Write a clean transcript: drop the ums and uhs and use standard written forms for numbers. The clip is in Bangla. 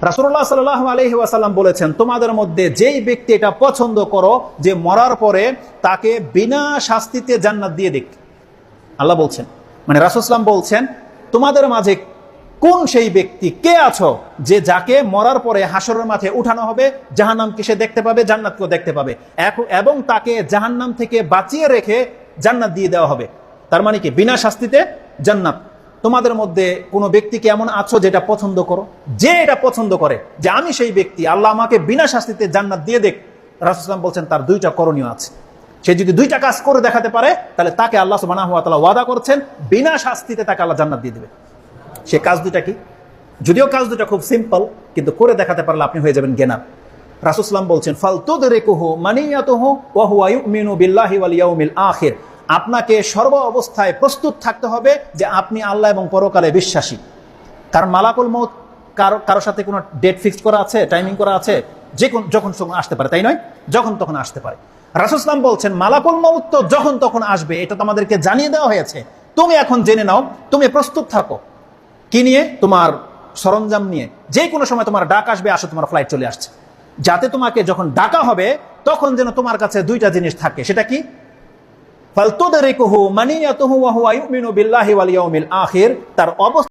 রাসূলুল্লাহ সাল্লাল্লাহু আলাইহি ওয়াসাল্লাম বলেছেন, তোমাদের মধ্যে যেই ব্যক্তি এটা পছন্দ করো যে মরার পরে তাকে বিনা শাস্তিতে জান্নাত দিয়ে দিক। আল্লাহ বলছেন, মানে রাসূল সাল্লাল্লাহু আলাইহি ওয়াসাল্লাম বলছেন, তোমাদের মাঝে কোন সেই ব্যক্তি, কে আছো যে যাকে মরার পরে হাসরের মাঠে উঠানো হবে, জাহান্নামকে সে দেখতে পাবে, জান্নাতকেও দেখতে পাবে, এবং তাকে জাহান্নাম থেকে বাঁচিয়ে রেখে জান্নাত দিয়ে দেওয়া হবে। তার মানে কি? বিনা শাস্তিতে জান্নাত। তোমাদের মধ্যে কোনো ব্যক্তিকে এমন আছো যেটা পছন্দ করো, যে এটা পছন্দ করে যে আমি সেই ব্যক্তি, আল্লাহ আমাকে বিনা শাস্তিতে জান্নাত দিয়ে দেখ। রাসূল সাল্লাল্লাহু আলাইহি ওয়াসাল্লাম বলছেন তার দুইটা করণীয় আছে। সে যদি দুইটা কাজ করে দেখাতে পারে তাহলে তাকে আল্লাহ সুবহানাহু ওয়া তাআলা ওয়াদা করছেন বিনা শাস্তিতে তাকে আল্লাহ জান্নাত দিয়ে দেবে। সে কাজ দুটা কি? যদিও কাজ দুটা খুব সিম্পল, কিন্তু করে দেখাতে পারলে আপনি হয়ে যাবেন জ্ঞানী। রাসূল সাল্লাল্লাহু আলাইহি ওয়াসাল্লাম বলছেন, ফালতুদরিকুহু মানিয়াতুহু ওয়া হুয়া ইউমিনু বিল্লাহি ওয়াল ইয়াউমিল আখির। আপনাকে সর্ব অবস্থায় প্রস্তুত থাকতে হবে যে আপনি আল্লাহ এবং পরকালে বিশ্বাসী। কারণ মালাকুল মউত কারোর সাথে কোনো ডেট ফিক্সড করা আছে, টাইমিং করা আছে, যখন আসতে পারে, তাই নয়? যখন তখন আসতে পারে। রাসূল সাল্লাল্লাহু আলাইহি ওয়াসাল্লাম বলছেন, মালাকুল মউত তো যখন তখন আসবে, এটা তো আমাদেরকে জানিয়ে দেওয়া হয়েছে। তুমি এখন জেনে নাও, তুমি প্রস্তুত থাকো। কি নিয়ে? তোমার সরঞ্জাম নিয়ে। যে কোনো সময় তোমার ডাক আসবে, আসো তোমার ফ্লাইট চলে আসছে, যাতে তোমাকে যখন ডাকা হবে তখন যেন তোমার কাছে দুইটা জিনিস থাকে। সেটা কি? ফালতুদরিকুহু মানিয়াতুহু ওয়া হুয়া ইউমিনু বিল্লাহি ওয়াল ইয়াউমিল আখির। তার অবস্থা